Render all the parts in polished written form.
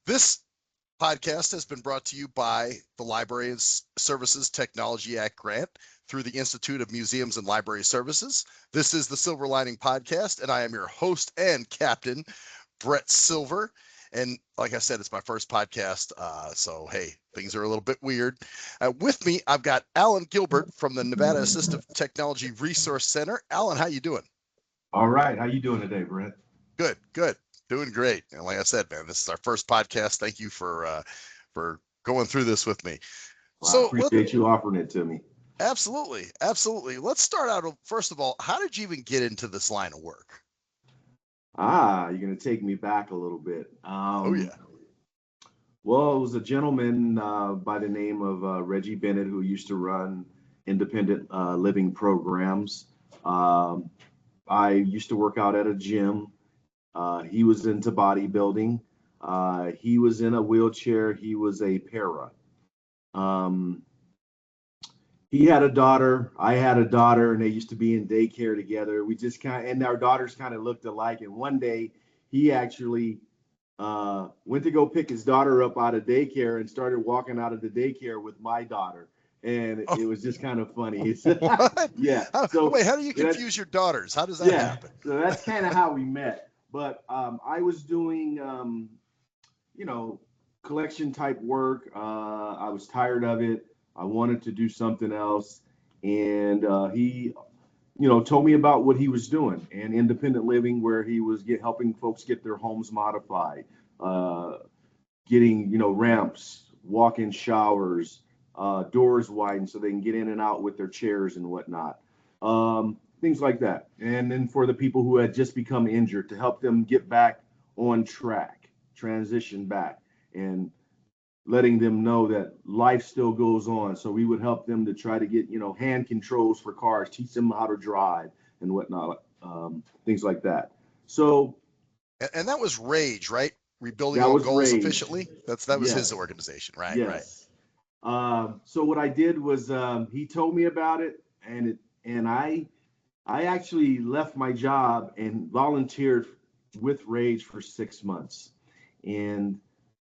This podcast has been brought to you by the Library and Services Technology Act grant through the Institute of Museums and Library Services. This is the Silver Lining Podcast, and I am your host and captain, Brett Silver. And like I said, it's my first podcast, so hey, things are a little bit weird. With me, I've got Allen Gilbert from the Nevada Assistive Technology Resource Center. Allen, how you doing? All right. How you doing today, Brent? Good, good. Doing great. And like I said, man, this is our first podcast. Thank you for going through this with me. Well, I So appreciate you offering it to me. absolutely, absolutely. Let's start out. First of all, how did you even get into this line of work? You're going to take me back a little bit. Oh yeah. Well, it was a gentleman by the name of Reggie Bennett who used to run independent living programs. Um, I used to work out at a gym. He was into bodybuilding. He was in a wheelchair. He was a para. Um, he had a daughter, I had a daughter, and they used to be in daycare together. We just and our daughters kind of looked alike. And one day he actually went to go pick his daughter up out of daycare and started walking out of the daycare with my daughter. And Oh, it was just kind of funny. what? Yeah. Wait, how do you confuse your daughters? How does that happen? So that's kind of how we met. But I was doing, you know, collection type work. I was tired of it. I wanted to do something else. And he, told me about what he was doing and independent living, where he was helping folks get their homes modified, uh, getting, ramps, walk-in showers, doors widened so they can get in and out with their chairs and whatnot. Things like that. And then for the people who had just become injured, to help them get back on track, transition back, and letting them know that life still goes on. So we would help them to try to get, hand controls for cars, teach them how to drive and whatnot, things like that. So And that was Rage, right? Rebuilding that all was goals Rage. efficiently. That was his Yes, organization, right? Right. yes. So what I did was he told me about it, and I actually left my job and volunteered with Rage for 6 months, and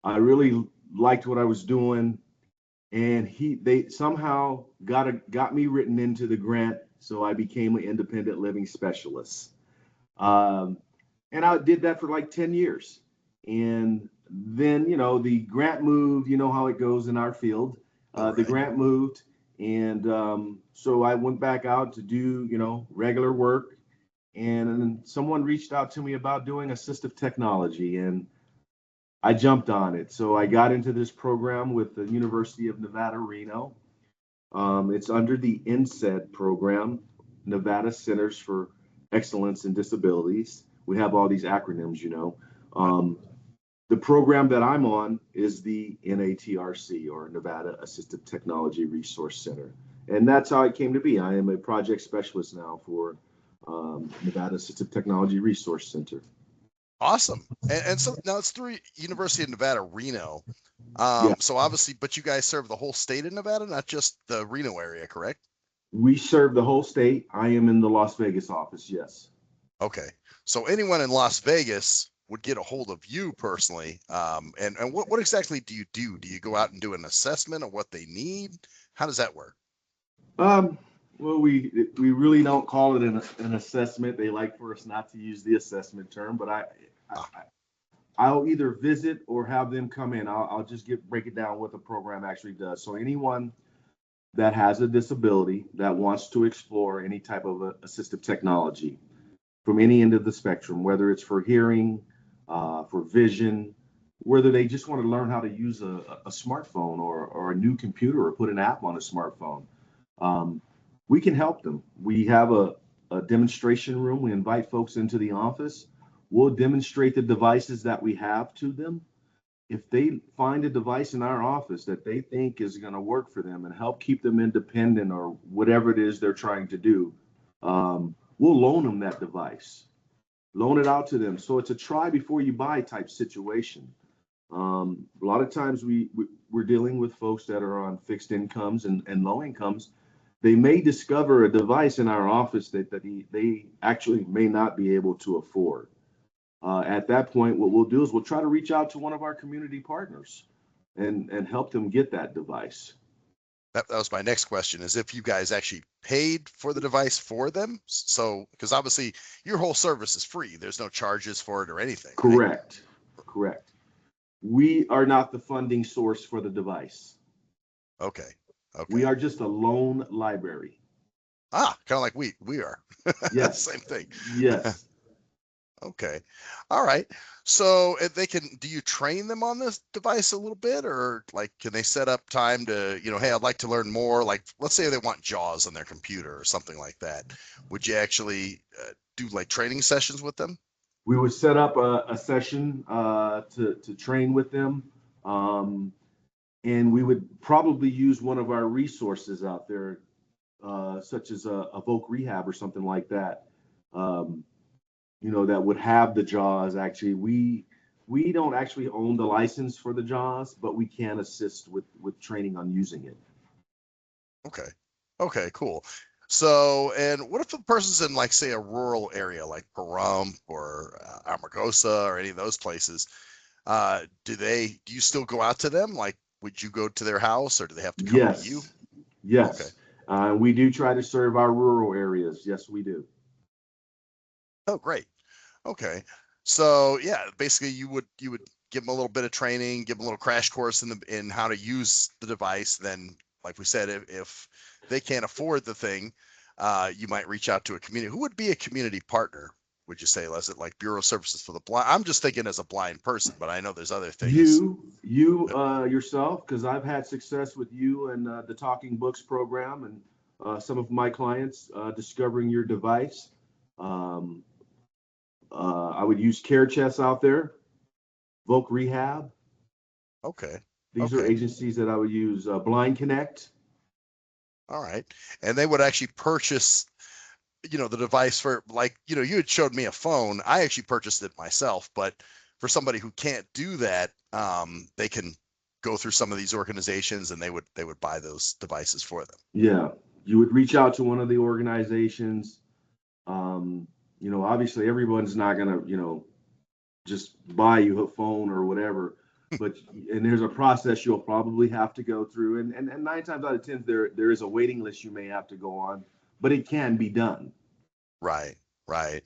I really liked what I was doing. And they somehow got me written into the grant, so I became an independent living specialist. Um, and I did that for like 10 years. And then, the grant moved, you know how it goes in our field. The Right. grant moved. And so I went back out to do, regular work. And then someone reached out to me about doing assistive technology. And I jumped on it. So I got into this program with the University of Nevada, Reno. It's under the NSED program, Nevada Centers for Excellence in Disabilities. We have all these acronyms, Um, the program that I'm on is the NATRC, or Nevada Assistive Technology Resource Center. And that's how it came to be. I am a project specialist now for Nevada Assistive Technology Resource Center. Awesome. And so now it's through University of Nevada, Reno. Yeah, So obviously, but you guys serve the whole state of Nevada, not just the Reno area, correct? we serve the whole state. I am in the Las Vegas office, yes. Okay. So anyone in Las Vegas would get a hold of you personally. And what exactly do you do? Do you go out and do an assessment of what they need? How does that work? Um, well, we really don't call it an assessment. They like for us not to use the assessment term, but I Ah, I'll either visit or have them come in. I'll just break it down what the program actually does. So anyone that has a disability that wants to explore any type of assistive technology from any end of the spectrum, whether it's for hearing, for vision, whether they just want to learn how to use a smartphone or a new computer or put an app on a smartphone, um, we can help them. We have a demonstration room. We invite folks into the office. We'll demonstrate the devices that we have to them. If they find a device in our office that they think is going to work for them and help keep them independent or whatever it is they're trying to do, we'll loan them that device, loan it out to them. So it's a try before you buy type situation. A lot of times we're dealing with folks that are on fixed incomes and low incomes. They may discover a device in our office that they actually may not be able to afford. At that point, what we'll do is we'll try to reach out to one of our community partners and help them get that device. That was my next question, is if you guys actually paid for the device for them. So, because obviously your whole service is free. There's no charges for it or anything, right? Correct. Correct. We are not the funding source for the device. Okay. We Okay. are just a loan library. Kind of like we are. Yes. Same thing. Yes. Okay. All right. So they can, do you train them on this device a little bit, or like, can they set up time to, hey, I'd like to learn more. Like, let's say they want JAWS on their computer or something like that. Would you actually do like training sessions with them? We would set up a session to train with them. And we would probably use one of our resources out there, such as a Voc Rehab or something like that. Um, that would have the JAWS. Actually, we don't actually own the license for the JAWS, but we can assist with training on using it. Okay. Okay, cool. So, and what if the person's in like, say, a rural area like Pahrump or Amargosa or any of those places? Do you still go out to them? Like, would you go to their house or do they have to come to you? Yes, Okay. yes. We do try to serve our rural areas. Yes, we do. Oh, great. Okay. So yeah, basically you would give them a little bit of training, give them a little crash course in how to use the device. Then, like we said, if they can't afford the thing, you might reach out to a community. Who would be a community partner? Would you say, is it like Bureau Services for the Blind? I'm just thinking as a blind person, but I know there's other things. You yourself, because I've had success with you and the Talking Books program and some of my clients discovering your device. Um, I would use Care Chest out there, Voc Rehab. Okay. These are Okay. agencies that I would use. Blind Connect. All right. And they would actually purchase, the device for, like, you had showed me a phone. I actually purchased it myself, but for somebody who can't do that, they can go through some of these organizations and they would buy those devices for them. Yeah, you would reach out to one of the organizations. Um, obviously everyone's not gonna, just buy you a phone or whatever. But and there's a process you'll probably have to go through, and 9 times out of 10 there is a waiting list you may have to go on, but it can be done. Right. Right.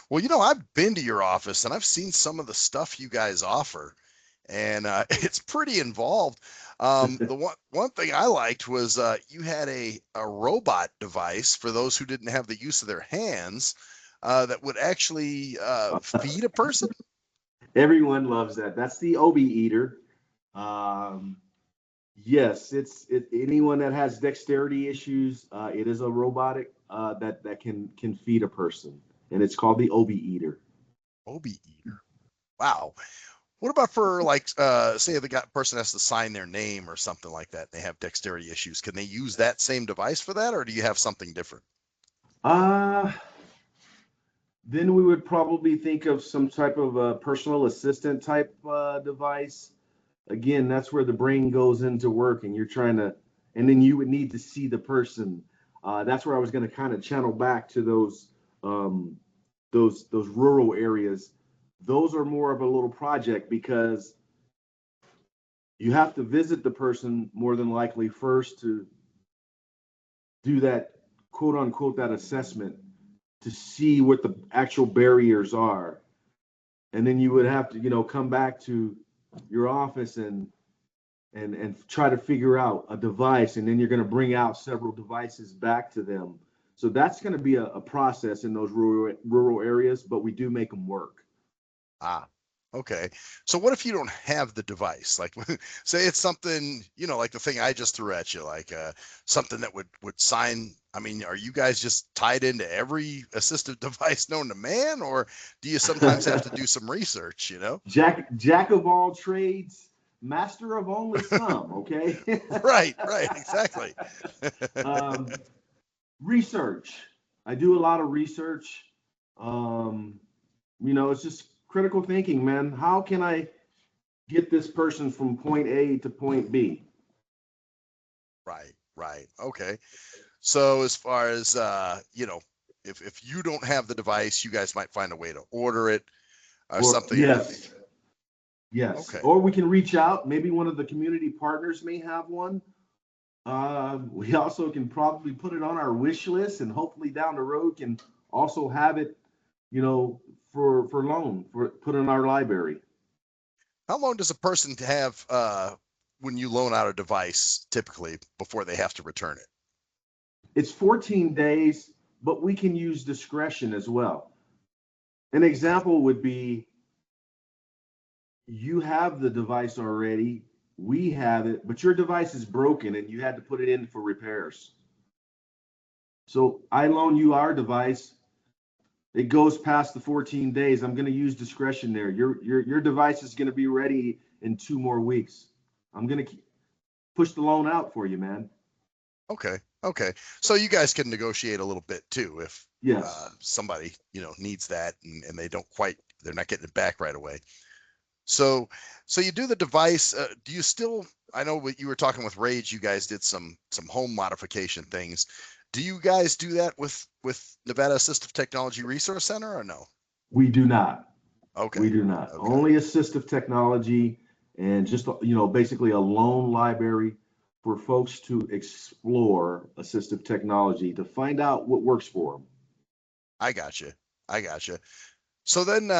Well, I've been to your office and I've seen some of the stuff you guys offer, and it's pretty involved. The one thing I liked was you had a robot device for those who didn't have the use of their hands, that would actually feed a person. Everyone loves that. That's the OB eater. Um, yes, anyone that has dexterity issues. It is a robotic that can feed a person, and it's called the OB eater. OB eater. Wow. What about for like, say the person has to sign their name or something like that, and they have dexterity issues? Can they use that same device for that, or do you have something different? Uh, then we would probably think of some type of a personal assistant type device. Again, that's where the brain goes into work, and you're trying to, and then you would need to see the person. That's where I was going to kind of channel back to um, those rural areas. Those are more of a little project because you have to visit the person more than likely first to do that quote unquote that assessment to see what the actual barriers are, and then you would have to come back to your office and try to figure out a device, and then you're going to bring out several devices back to them. So that's going to be a process in those rural areas, but we do make them work. Ah, okay. So what if you don't have the device? Like, say it's something, like the thing I just threw at you, like something that would sign. I mean, are you guys just tied into every assistive device known to man, or do you sometimes have to do some research, Jack of all trades, master of only some. Okay. Right, right, exactly. um, Research. I do a lot of research. Um, it's just critical thinking, man. How can I get this person from point A to point B? Right, right. Okay. So as far as if you don't have the device, you guys might find a way to order it. or Or something. yes, yes. Okay. Or we can reach out. Maybe one of the community partners may have one. We also can probably put it on our wish list, and hopefully down the road can also have it, for loan, for put in our library. How long does a person have when you loan out a device typically before they have to return it? It's 14 days, but we can use discretion as well. An Okay. example would be you have the device already, we have it, but your device is broken and you had to put it in for repairs. So I loan you our device. It goes past the 14 days. I'm going to use discretion there. Your device is going to be ready in 2 more weeks. I'm going to push the loan out for you, man. Okay. Okay. So you guys can negotiate a little bit too if Yes, somebody, needs that and they don't quite, they're not getting it back right away. So, so you do the device. Do you still? I know what you were talking with Rage. You guys did some home modification things. Do you guys do that with Nevada Assistive Technology Resource Center or no? we do not. Okay, We do not. okay, Only assistive technology and just, basically a loan library for folks to explore assistive technology to find out what works for them. I got you. I got you. So then,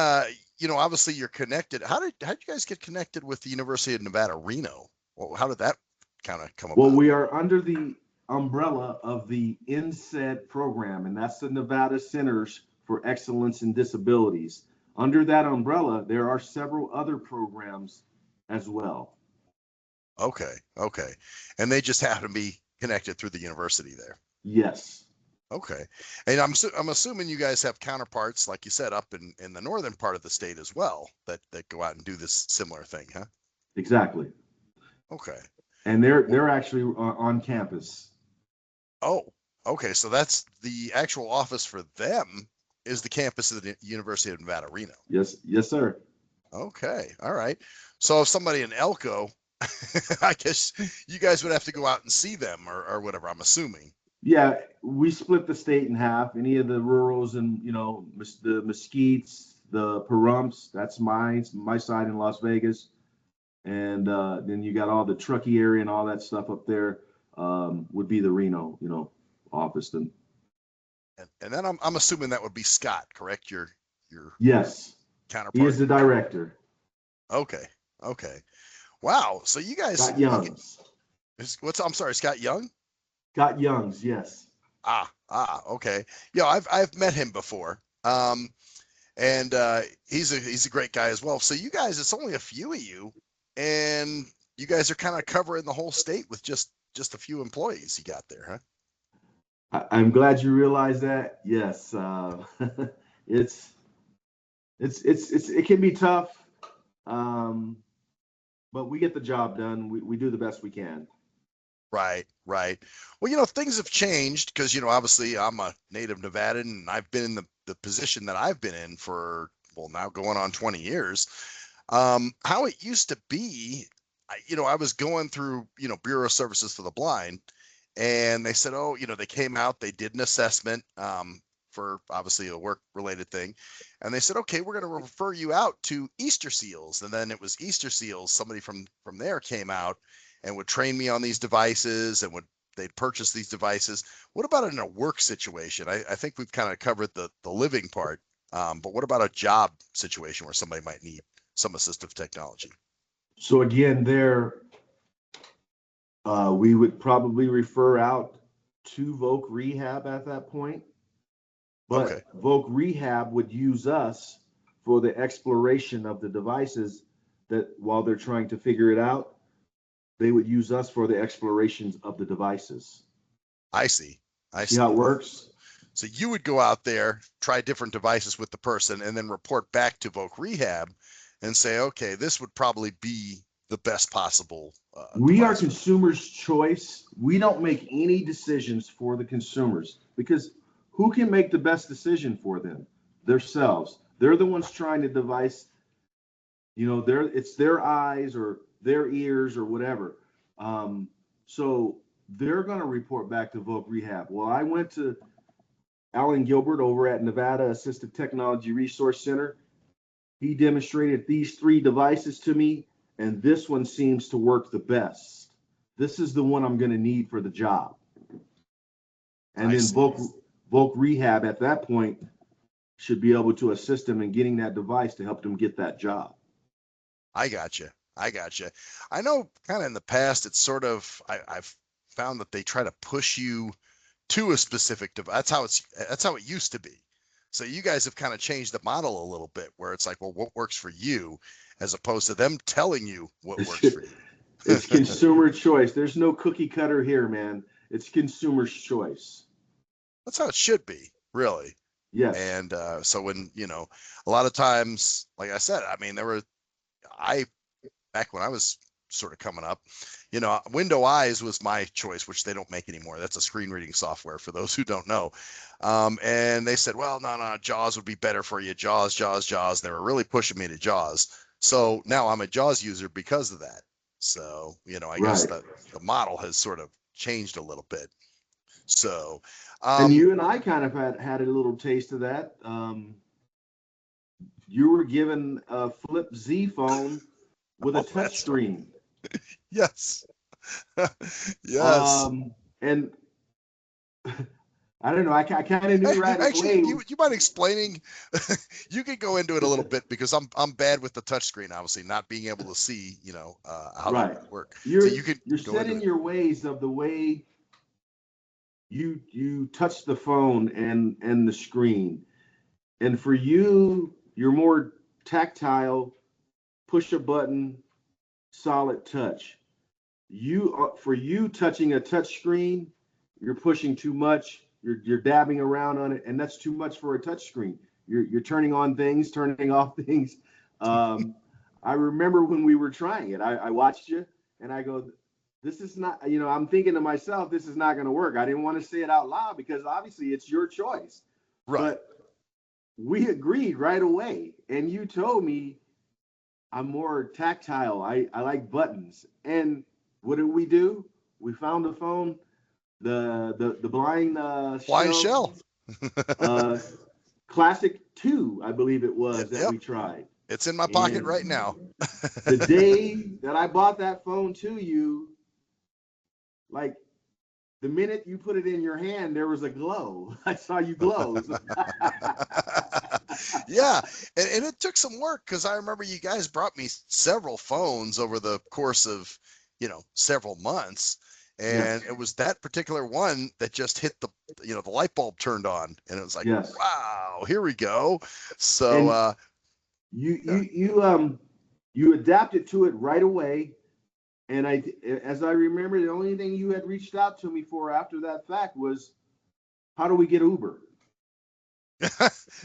obviously you're connected. How did you guys get connected with the University of Nevada, Reno? Well, how did that kind of come Well, about? we are under the umbrella of the NSED program, and that's the Nevada Centers for Excellence in Disabilities. Under that umbrella, there are several other programs as well. Okay, okay, and they just happen to be connected through the university there. Yes, Okay. And I'm assuming you guys have counterparts, like you said, up in the northern part of the state as well, that go out and do this similar thing, huh? exactly. Okay. And they're Well, they're actually on campus. oh, okay. So that's the actual office for them is the campus of the University of Nevada, Reno. Yes, yes, sir. Okay. All right. So if somebody in Elko, I guess you guys would have to go out and see them or whatever, I'm assuming. Yeah, we split the state in half. Any of the rurals and the Mesquites, the Pahrumps, that's my side in Las Vegas, and then you got all the Truckee area and all that stuff up there. Would be the Reno, office. Then And then I'm assuming that would be Scott, correct? Your yes, he is counterpart. the director. Okay. Okay. Wow. So Got Youngs, I'm sorry, Scott Young? got Youngs. Yes. Okay. Yeah, I've met him before. And he's a great guy as well. So you guys, it's only a few of you, and you guys are kind of covering the whole state with just a few employees you got there, huh? I'm glad you realized that. Yes, it's it can be tough, um, but we get the job done. We do the best we can. Right, right. Well, things have changed because, obviously I'm a native Nevadan and I've been in the position that I've been in for, well, now going on 20 years. How it used to be, I was going through, Bureau of Services for the Blind, and they said, oh, they came out, they did an assessment for obviously a work related thing. And they said, okay, we're going to refer you out to Easter Seals. And then it was Easter Seals. Somebody from there came out and would train me on these devices and they'd purchase these devices. What about in a work situation? I think we've kind of covered the living part. But what about a job situation where somebody might need some assistive technology? So again, there we would probably refer out to Voc Rehab at that point, Okay, but Voc Rehab would use us for the exploration of the devices that while they're trying to figure it out, they would use us for the explorations of the devices. I see. I See how see. it works? So you would go out there, try different devices with the person, and then report back to Voc Rehab and say, okay, this would probably be the best possible We are device for them. consumers' choice. We don't make any decisions for the consumers because who can make the best decision for them? Themselves. They're the ones trying to device, it's their eyes or their ears or whatever. So they're going to report back to Voc Rehab. Well, I went to Allen Gilbert over at Nevada Assistive Technology Resource Center. He demonstrated these 3 devices to me, and this one seems to work the best. This is the one I'm going to need for the job. And I then see. Voc Rehab at that point should be able to assist them in getting that device to help them get that job. I got you. I got you. I know kind of in the past, it's sort of, I've found that they try to push you to a specific device. That's how it used to be. So you guys have kind of changed the model a little bit where it's like, well, what works for you as opposed to them telling you what works for you. It's consumer choice. There's no cookie cutter here, man. It's consumer's choice. That's how it should be, really. Yes. And so when, a lot of times, like I said, I mean, I back when I was sort of coming up, Window Eyes was my choice, which they don't make anymore. That's a screen reading software for those who don't know. And they said, well, no, JAWS would be better for you. JAWS, JAWS, JAWS. They were really pushing me to JAWS. So now I'm a JAWS user because of that. So, I guess Right. that the model has sort of changed a little bit. So, And you and I kind of had a little taste of that. You were given a Flip Z phone with a oh, touch that's right. screen. Yes. Yes. And I don't know. I kind of knew right Actually, away. you mind explaining? You could go into it a little bit because I'm bad with the touchscreen, obviously, not being able to see, how they Right. work. So You're you could you're go set into in it. your ways of the way you touch the phone and the screen. And for you, you're more tactile, push a button, solid touch. For you touching a touch screen, you're pushing too much. You're dabbing around on it, and that's too much for a touch screen. You're turning on things, turning off things. I remember when we were trying it. I watched you, and I go, "This is not." I'm thinking to myself, "This is not going to work." I didn't want to say it out loud because obviously it's your choice, Right. but we agreed right away, and you told me I'm more tactile. I like buttons. And what did we do? We found the phone, the blind Blind shell, shell. uh, classic 2, I believe it was that Yep. we tried. It's in my pocket And right now. the day that I bought that phone to you, like the minute you put it in your hand, there was a glow. I saw you glow. Yeah, and it took some work because I remember you guys brought me several phones over the course of, several months, and Yes. it was that particular one that just hit the light bulb turned on, and it was like, Yes. wow, here we go. So, And you yeah. you you um you adapted to it right away. And as I remember, the only thing you had reached out to me for after that fact was, how do we get Uber?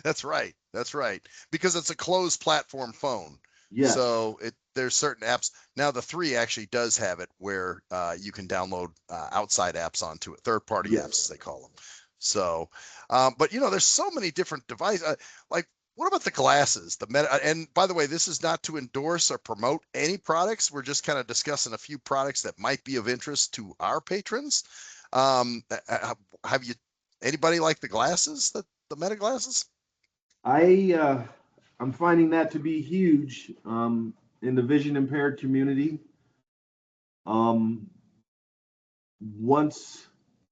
That's right. That's right. Because it's a closed platform phone. Yes. So there's certain apps. Now the 3 actually does have it where you can download outside apps onto it, third party apps as Yes. they call them. So, but there's so many different devices. Like, what about the glasses? The Meta. And by the way, this is not to endorse or promote any products. We're just kind of discussing a few products that might be of interest to our patrons. Have you anybody like the glasses, the Meta glasses? I'm finding that to be huge in the vision impaired community. Um, once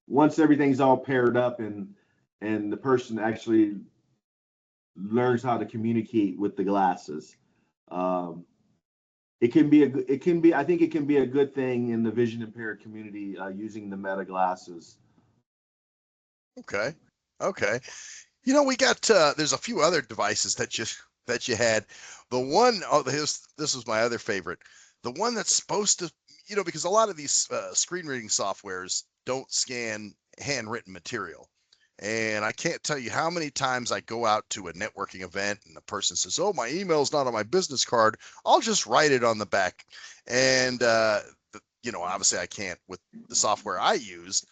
once everything's all paired up and the person actually learns how to communicate with the glasses, um, I think it can be a good thing in the vision impaired community using the Meta glasses. Okay. Okay. We got there's a few other devices that you had. The one oh this was my other favorite. The one that's supposed to, because a lot of these screen reading softwares don't scan handwritten material. And I can't tell you how many times I go out to a networking event and the person says, "Oh, my email's not on my business card. I'll just write it on the back." And obviously I can't with the software I use,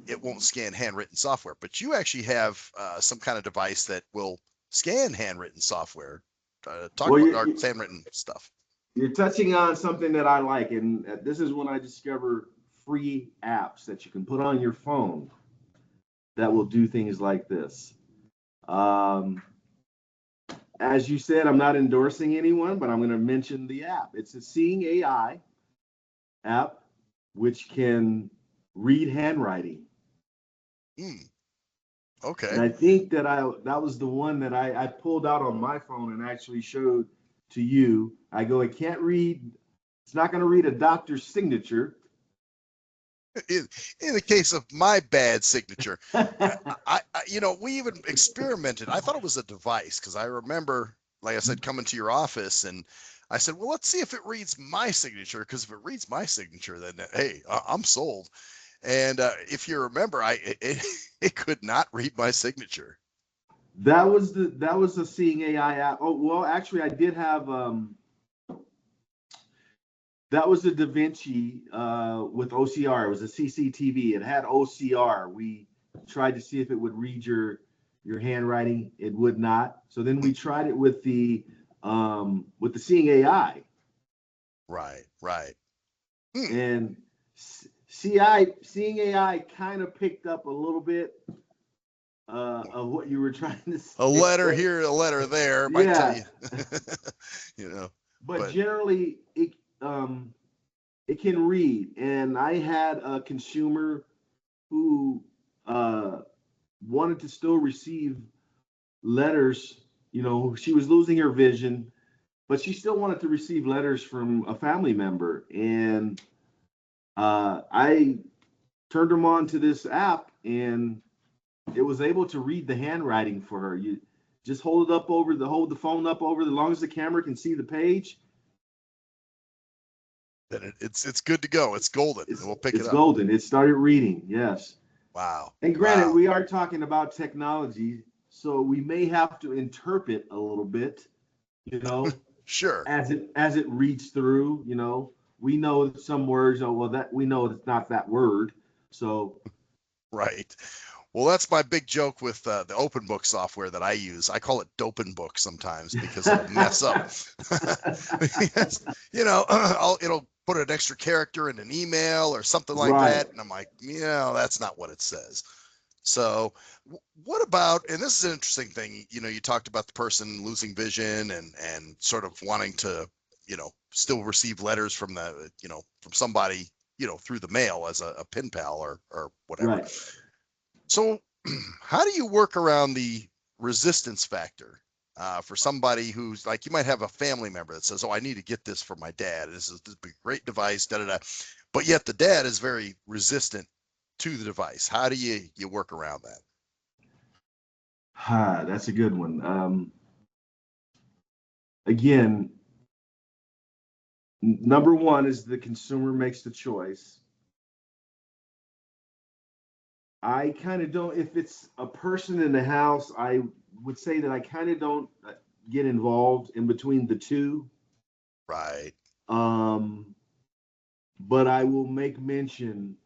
it won't scan handwritten software, but you actually have some kind of device that will scan handwritten software. Talk Well, about our handwritten stuff. you're touching on something that I like, and this is when I discover free apps that you can put on your phone that will do things like this. Um, as you said, I'm not endorsing anyone, but I'm going to mention the app. It's a Seeing AI app, which can read handwriting. Mm, And okay. I think that was the one that I pulled out on my phone and actually showed to you. I go, it can't read, it's not going to read a doctor's signature. In, in the case of my bad signature, we even experimented. I thought it was a device because I remember, like I said, coming to your office and I said, well, let's see if it reads my signature. Because if it reads my signature, then hey, I'm sold. And if you remember, it could not read my signature. That was a Seeing AI app. Oh well, actually, I did have that was a Da Vinci with OCR. It was a CCTV. It had OCR. We tried to see if it would read your handwriting. It would not. So then we tried it with the Seeing AI, Right, right. Hmm. and Seeing AI kind of picked up a little bit of what you were trying to A say. letter here, a letter there might tell Yeah, you, you know, but but generally it can read. And I had a consumer who uh, wanted to still receive letters. You know, she was losing her vision, but she still wanted to receive letters from a family member. And I turned them on to this app, and it was able to read the handwriting for her. You just hold the phone up over, as long as the camera can see the page. then it's good to go. It's golden. It will pick it It's up. golden. It started reading. Yes. Wow, And granted, wow. we are talking about technology, so we may have to interpret a little bit, you know, Sure. as it reads through. You know, we know some words. Oh well, that we know it's not that word. So Right. Well, that's my big joke with the open book software that I use. I call it Dopin book sometimes because it'll mess up. Because, it'll put an extra character in an email or something like right. that. And I'm like, that's not what it says. So what about, and this is an interesting thing, you talked about the person losing vision and sort of wanting to, still receive letters from from somebody, through the mail as a pen pal or whatever. Right. So, how do you work around the resistance factor for somebody who's like, you might have a family member that says, "Oh, I need to get this for my dad. This is a great device." Da da da. But yet the dad is very resistant to the device. How do you work around that? That's a good one. Again, number one is the consumer makes the choice. I kind of don't, if it's a person in the house, I would say that I kind of don't get involved in between the two. Right. Um, but I will make mention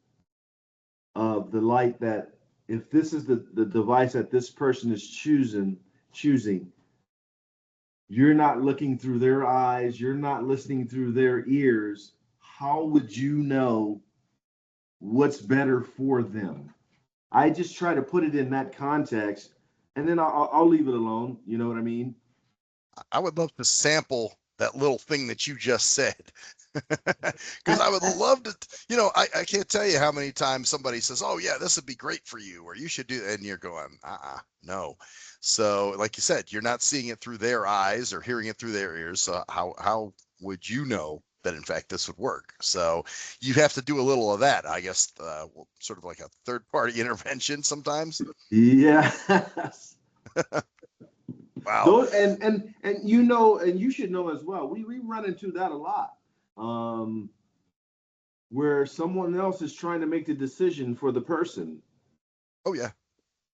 of the light that if this is the device that this person is choosing, you're not looking through their eyes, you're not listening through their ears. How would you know what's better for them? I just try to put it in that context, and then I'll leave it alone. You know what I mean? I would love to sample that little thing that you just said. Because I would love to, I can't tell you how many times somebody says, "Oh yeah, this would be great for you," or "You should do," and you're going, no. So, like you said, you're not seeing it through their eyes or hearing it through their ears. So how would you know that in fact this would work? So you have to do a little of that, I guess, sort of like a third party intervention sometimes. Yes. Wow. Those and you know, and you should know as well. We run into that a lot, um, where someone else is trying to make the decision for the person. Oh yeah.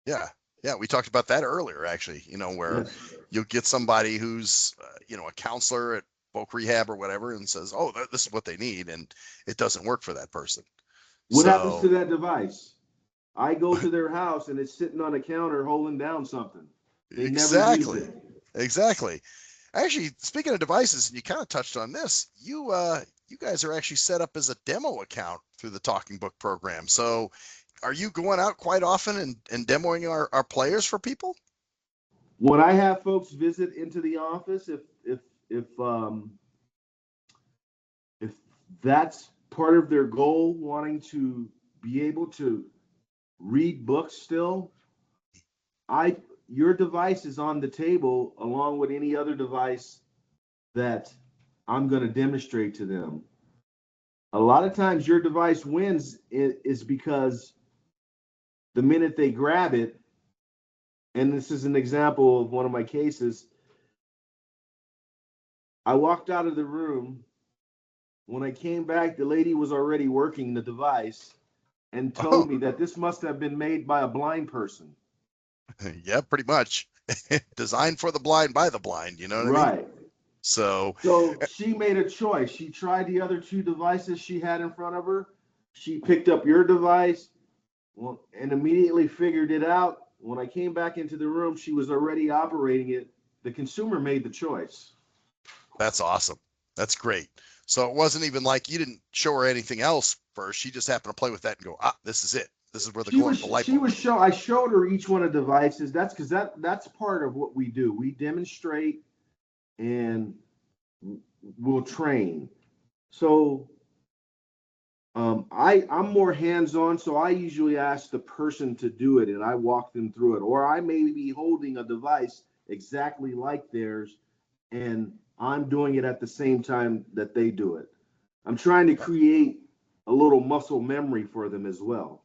Yeah. Yeah. We talked about that earlier, actually, where Yes. you'll get somebody who's, a counselor at Folk Rehab or whatever and says, "Oh, this is what they need." And it doesn't work for that person. What happens to So, that device? I go to their house and it's sitting on a counter holding down something. They never use exactly. it. Exactly. Actually, speaking of devices, and you kind of touched on this, you guys are actually set up as a demo account through the Talking Book program. So, are you going out quite often and demoing our players for people? When I have folks visit into the office, if that's part of their goal, wanting to be able to read books still, I your device is on the table along with any other device that I'm going to demonstrate to them. A lot of times your device wins is because the minute they grab it, and this is an example of one of my cases, I walked out of the room. When I came back, the lady was already working the device and told Oh, me that this must have been made by a blind person. yeah, pretty much. Designed for the blind by the blind, you know what I mean? Right. So, So she made a choice. She tried the other two devices she had in front of her. She picked up your device and immediately figured it out. When I came back into the room, she was already operating it. The consumer made the choice. that's awesome. That's great. So it wasn't even like you didn't show her anything else first. She just happened to play with that and go, ah, this is it. This is where the light bulb. I showed her each one of the devices. That's because that's part of what we do. We demonstrate and we'll train. So I'm more hands-on, so I usually ask the person to do it and I walk them through it. Or I may be holding a device exactly like theirs and I'm doing it at the same time that they do it. I'm trying to create a little muscle memory for them as well.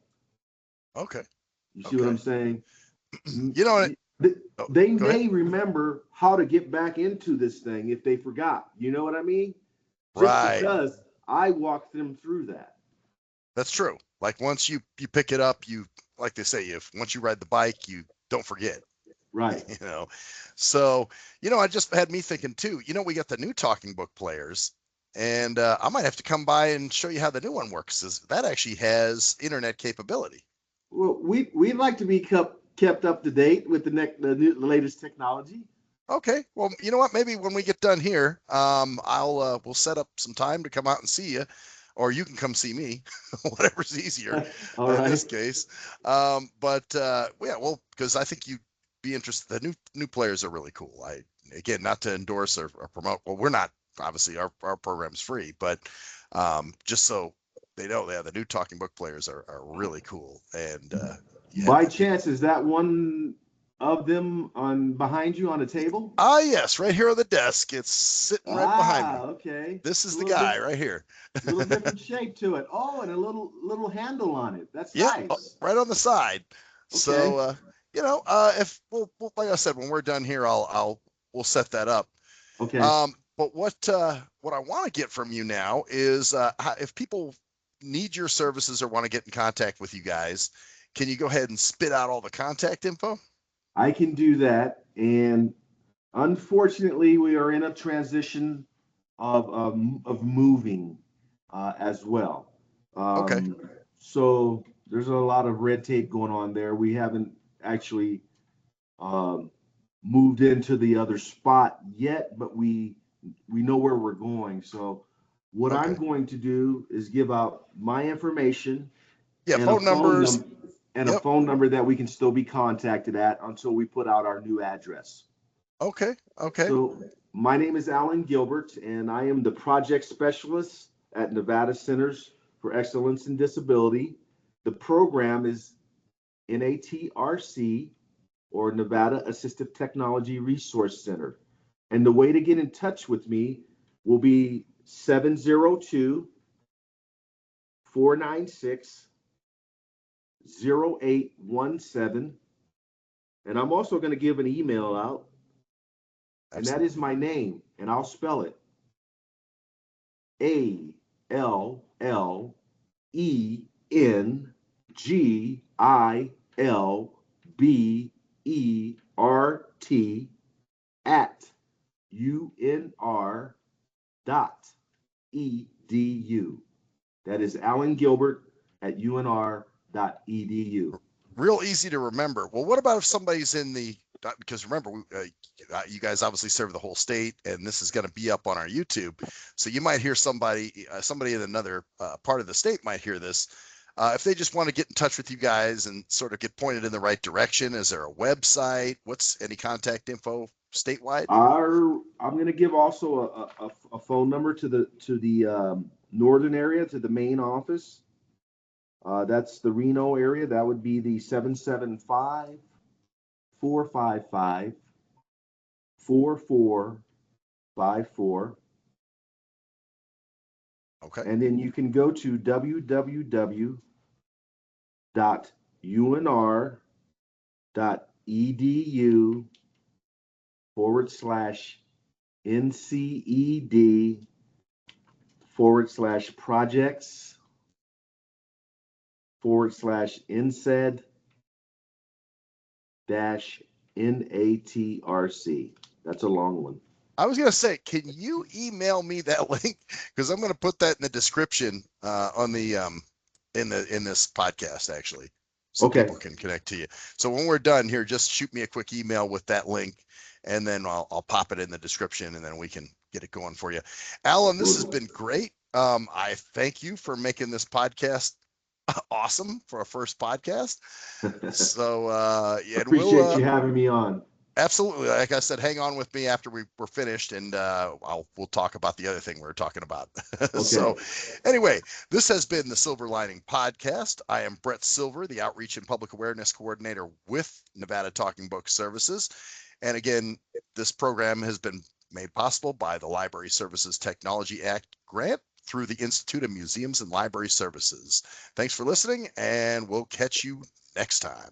Okay. You see what Okay. I'm saying? You know what? Oh, They go ahead. may remember how to get back into this thing if they forgot. You know what I mean? Just Right. because I walked them through that. That's true. Like once you pick it up, you like they say, if once you ride the bike, you don't forget. Right. You know. So, I just had me thinking too, we got the new talking book players, and I might have to come by and show you how the new one works. That actually has internet capability. Well, we'd like to be kept up to date with the latest technology. Okay. Well, you know what? Maybe when we get done here, we'll set up some time to come out and see you, or you can come see me, whatever's easier All in this right. case. But yeah, well, because I think you'd be interested. The new players are really cool. Again, not to endorse or promote. Well, we're not obviously our program's free, but just so they know, yeah, the new talking book players are really cool. And yeah, By I think. chance, is that one of them on behind you on the table? Ah, yes, right here on the desk. It's sitting right behind me. Okay. This A is the little guy different, right here. little different shape to it. Oh, and a little handle on it. That's Yep, nice. right on the side. So, Okay. if like I said, when we're done here, we'll set that up. Okay. But what I want to get from you now is if people need your services or want to get in contact with you guys, can you go ahead and spit out all the contact info? I can do that. And unfortunately, we are in a transition of moving as well. Okay. Um, so there's a lot of red tape going on there. We haven't actually um, moved into the other spot yet, but we know where we're going. So what I'm Okay. going to do is give out my information Yeah. and a Phone phone numbers. number and a Yep. phone number that we can still be contacted at until we put out our new address. Okay. Okay. So my name is Allen Gilbert, and I am the project specialist at Nevada Centers for Excellence in Disability. The program is NATRC, or Nevada Assistive Technology Resource Center. And the way to get in touch with me will be 702 496 0817. And I'm also going to give an email out, and that is Absolutely. my name, and I'll spell it ALLENGILBERT at UNR.edu. That is Allen Gilbert at UNR.edu. Real easy to remember. Well, what about if somebody's in the because remember, you guys obviously serve the whole state, and this is going to be up on our YouTube. So you might hear somebody in another part of the state might hear this. If they just want to get in touch with you guys and sort of get pointed in the right direction, is there a website? What's any contact info statewide? I'm going to give also a phone number to the northern area, to the main office. That's the Reno area. That would be the 775-455-4454. Okay. And then you can go to www.unr.edu/projects/NATRC. That's a long one. I was going to say, can you email me that link? Because I'm going to put that in the description on the in this podcast actually, so Okay. people can connect to you. So when we're done here, just shoot me a quick email with that link, and then I'll pop it in the description, and then we can get it going for you. Alan, this has been great. I thank you for making this podcast awesome for a first podcast. So Appreciate you having me on. Absolutely. Like I said, hang on with me after we're finished, and we'll talk about the other thing we were talking about. Okay. So anyway, this has been the Silver Lining Podcast. I am Brett Silver, the Outreach and Public Awareness Coordinator with Nevada Talking Book Services. And again, this program has been made possible by the Library Services Technology Act grant through the Institute of Museums and Library Services. Thanks for listening, and we'll catch you next time.